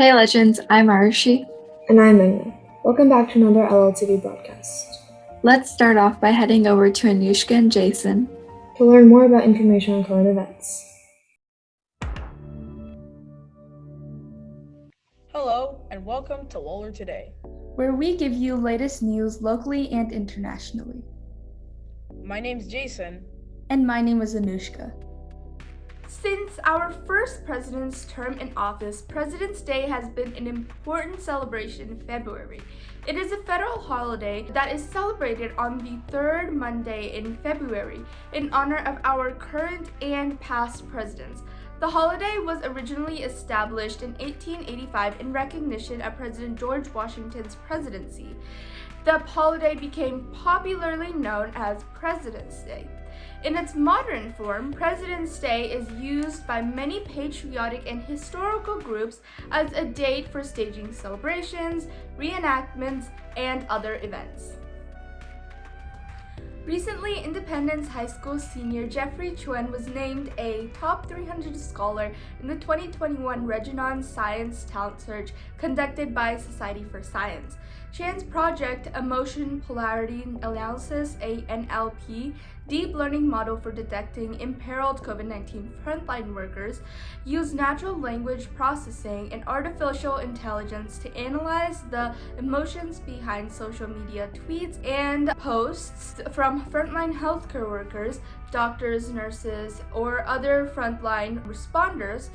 Hey Legends, I'm Arushi. And I'm Magna. Welcome back to another LLTV broadcast. Let's start off by heading over to Anushka and Jason to learn more about information on current events. Hello, and welcome to Lawler Today, where we give you latest news locally and internationally. My name's Jason. And my name is Anushka. Since our first president's term in office, President's Day has been an important celebration in February. It is a federal holiday that is celebrated on the third Monday in February in honor of our current and past presidents. The holiday was originally established in 1885 in recognition of President George Washington's presidency. The holiday became popularly known as President's Day. In its modern form, President's Day is used by many patriotic and historical groups as a date for staging celebrations, reenactments, and other events. Recently, Independence High School senior Jeffrey Chuen was named a top 300 scholar in the 2021 Regenon Science Talent Search conducted by Society for Science. Chuen's project, Emotion Polarity Analysis, a NLP, deep learning model for detecting imperiled COVID-19 frontline workers, used natural language processing and artificial intelligence to analyze the emotions behind social media tweets and posts from frontline healthcare workers, doctors, nurses, or other frontline responders,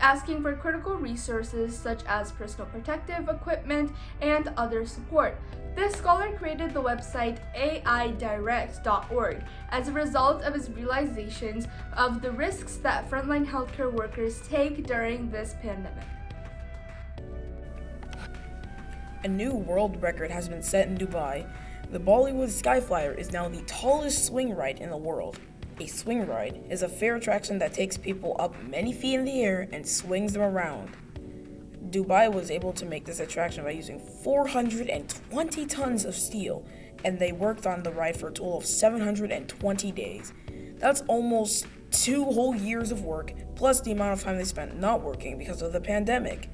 asking for critical resources such as personal protective equipment and other support. This scholar created the website aidirect.org as a result of his realizations of the risks that frontline healthcare workers take during this pandemic. A new world record has been set in Dubai. The Bollywood Skyflyer is now the tallest swing ride in the world. A swing ride is a fair attraction that takes people up many feet in the air and swings them around. Dubai was able to make this attraction by using 420 tons of steel, and they worked on the ride for a total of 720 days. That's almost 2 whole years of work, plus the amount of time they spent not working because of the pandemic.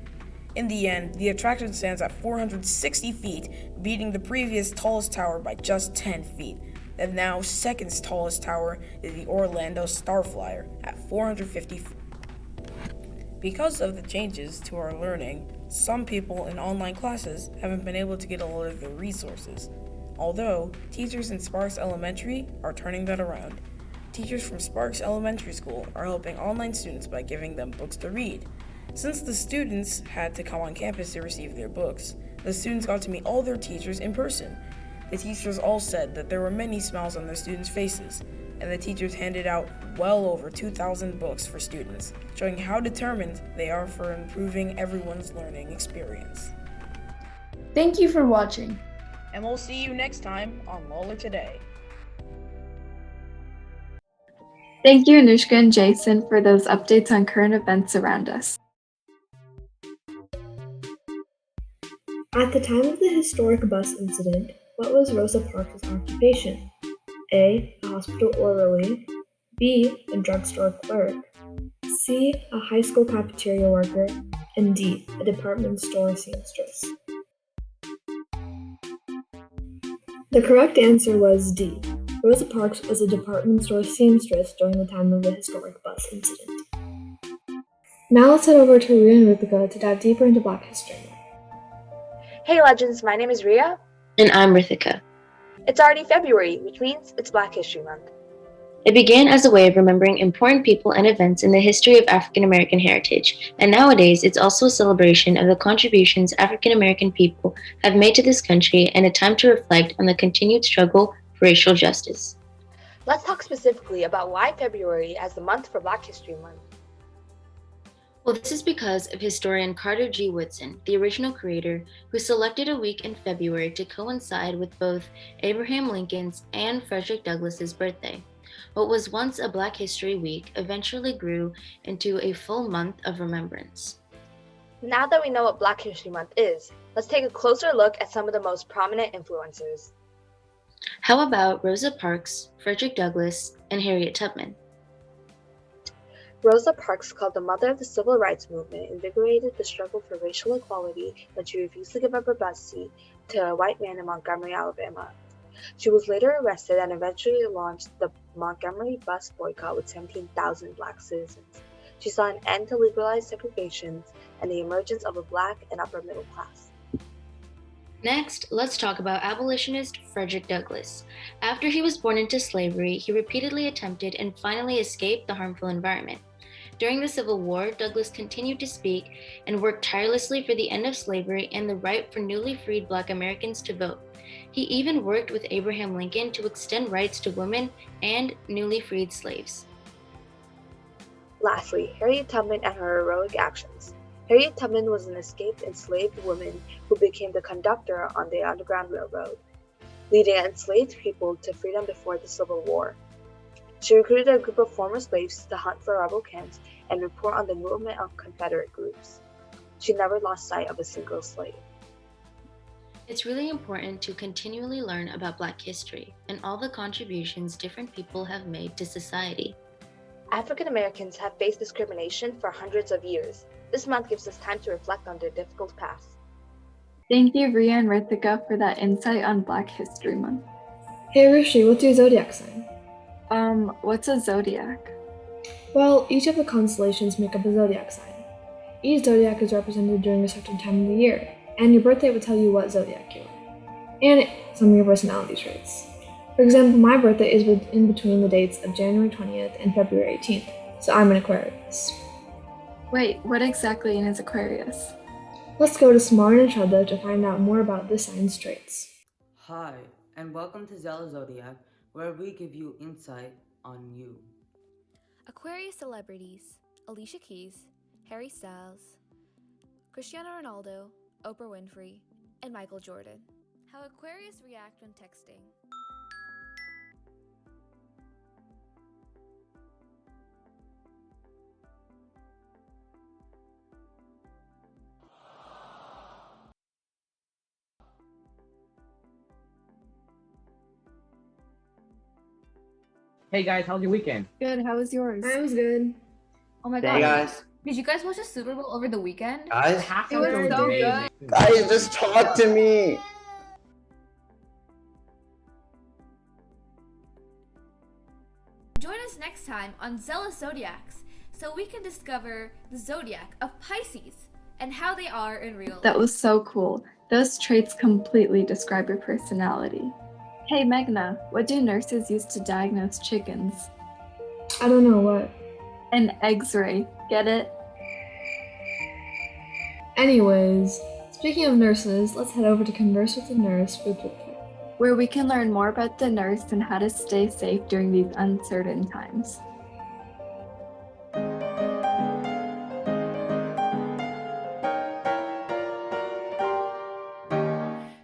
In the end, the attraction stands at 460 feet, beating the previous tallest tower by just 10 feet. The now second tallest tower is the Orlando Starflyer at 450 feet. Because of the changes to our learning, some people in online classes haven't been able to get a lot of their resources. Although, teachers in Sparks Elementary are turning that around. Teachers from Sparks Elementary School are helping online students by giving them books to read. Since the students had to come on campus to receive their books, the students got to meet all their teachers in person. The teachers all said that there were many smiles on their students' faces, and the teachers handed out well over 2,000 books for students, showing how determined they are for improving everyone's learning experience. Thank you for watching. And we'll see you next time on Lawler Today. Thank you, Anushka and Jason, for those updates on current events around us. At the time of the historic bus incident, what was Rosa Parks' occupation? A hospital orderly, B, a drugstore clerk, C, a high school cafeteria worker, and D, a department store seamstress. The correct answer was D. Rosa Parks was a department store seamstress during the time of the historic bus incident. Now let's head over to Ria and Rithika to dive deeper into Black History Month. Hey Legends, my name is Ria. And I'm Rithika. It's already February, which means it's Black History Month. It began as a way of remembering important people and events in the history of African American heritage, and nowadays it's also a celebration of the contributions African American people have made to this country and a time to reflect on the continued struggle for racial justice. Let's talk specifically about why February as the month for Black History Month. Well, this is because of historian Carter G. Woodson, the original creator, who selected a week in February to coincide with both Abraham Lincoln's and Frederick Douglass's birthday. What was once a Black History Week eventually grew into a full month of remembrance. Now that we know what Black History Month is, let's take a closer look at some of the most prominent influencers. How about Rosa Parks, Frederick Douglass, and Harriet Tubman? Rosa Parks, called the mother of the civil rights movement, invigorated the struggle for racial equality when she refused to give up her bus seat to a white man in Montgomery, Alabama. She was later arrested and eventually launched the Montgomery bus boycott with 17,000 black citizens. She saw an end to legalized segregation and the emergence of a black and upper middle class. Next, let's talk about abolitionist Frederick Douglass. After he was born into slavery, he repeatedly attempted and finally escaped the harmful environment. During the Civil War, Douglass continued to speak and worked tirelessly for the end of slavery and the right for newly freed Black Americans to vote. He even worked with Abraham Lincoln to extend rights to women and newly freed slaves. Lastly, Harriet Tubman and her heroic actions. Harriet Tubman was an escaped enslaved woman who became the conductor on the Underground Railroad, leading enslaved people to freedom before the Civil War. She recruited a group of former slaves to hunt for rebel camps and report on the movement of Confederate groups. She never lost sight of a single slave. It's really important to continually learn about Black history and all the contributions different people have made to society. African Americans have faced discrimination for hundreds of years. This month gives us time to reflect on their difficult past. Thank you, Ria and Ritika, for that insight on Black History Month. Hey Rishi, what's your zodiac sign? What's a zodiac? Well, each of the constellations make up a zodiac sign. Each zodiac is represented during a certain time of the year, and your birthday would tell you what zodiac you are, and some of your personality traits. For example, my birthday is in between the dates of January 20th and February 18th, so I'm an Aquarius. Wait, what exactly is Aquarius? Let's go to Smart and Shraddha to find out more about this sign's traits. Hi, and welcome to Zella Zodiac, where we give you insight on you. Aquarius celebrities: Alicia Keys, Harry Styles, Cristiano Ronaldo, Oprah Winfrey, and Michael Jordan. How Aquarius react when texting. Hey guys, how's your weekend? Good, how was yours? Mine was good. Oh my Hey god. guys. Did you guys watch the Super Bowl over the weekend? Guys, It was so good. guys, just talk to me. Join us next time on Zella Zodiacs so we can discover the zodiac of Pisces and how they are in real life. That was so cool. Those traits completely describe your personality. Hey Meghna, what do nurses use to diagnose chickens? I don't know what. An X-ray, get it? Anyways, speaking of nurses, let's head over to Converse with a Nurse with Ricky. Where we can learn more about the nurse and how to stay safe during these uncertain times.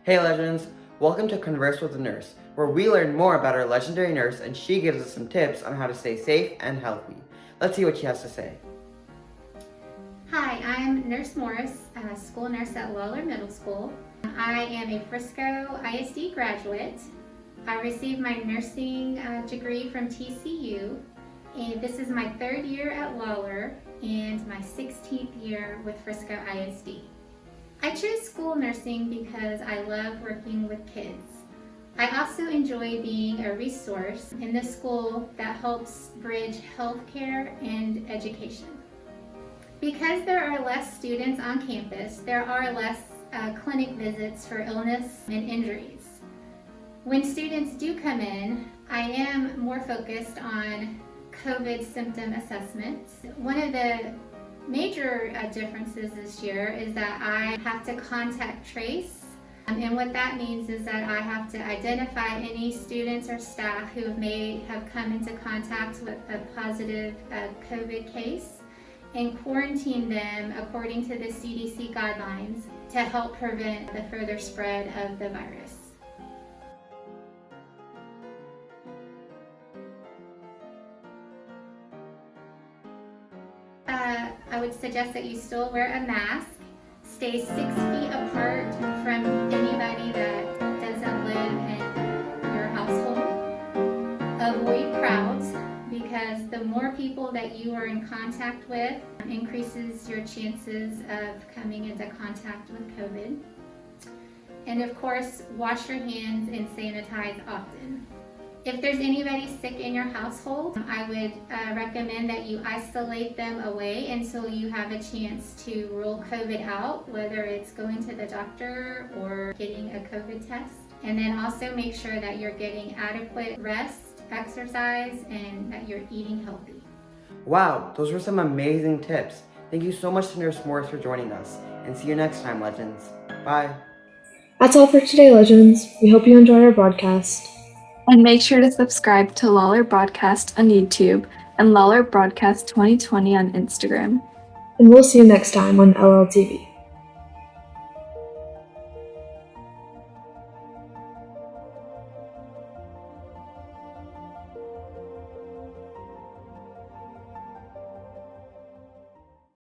Hey legends, welcome to Converse with a Nurse, where we learn more about our legendary nurse and she gives us some tips on how to stay safe and healthy. Let's see what she has to say. Hi, I'm Nurse Morris, a school nurse at Lawler Middle School. I am a Frisco ISD graduate. I received my nursing degree from TCU, and this is my 3rd year at Lawler and my 16th year with Frisco ISD. I chose school nursing because I love working with kids. I also enjoy being a resource in the school that helps bridge healthcare and education. Because there are less students on campus, there are less clinic visits for illness and injuries. When students do come in, I am more focused on COVID symptom assessments. One of the major differences this year is that I have to contact trace. And what that means is that I have to identify any students or staff who may have come into contact with a positive COVID case and quarantine them according to the CDC guidelines to help prevent the further spread of the virus. I would suggest that you still wear a mask, stay 6 feet apart from anybody that doesn't live in your household. Avoid crowds because the more people people that you are in contact with increases your chances of coming into contact with COVID. And of course, wash your hands and sanitize often. If there's anybody sick in your household, I would recommend that you isolate them away until you have a chance to rule COVID out, whether it's going to the doctor or getting a COVID test. And then also make sure that you're getting adequate rest, exercise, and that you're eating healthy. Wow, those were some amazing tips. Thank you so much to Nurse Morris for joining us, and see you next time, Legends. Bye. That's all for today, Legends. We hope you enjoyed our broadcast. And make sure to subscribe to Lawler Broadcast on YouTube and Lawler Broadcast 2020 on Instagram. And we'll see you next time on LLTV.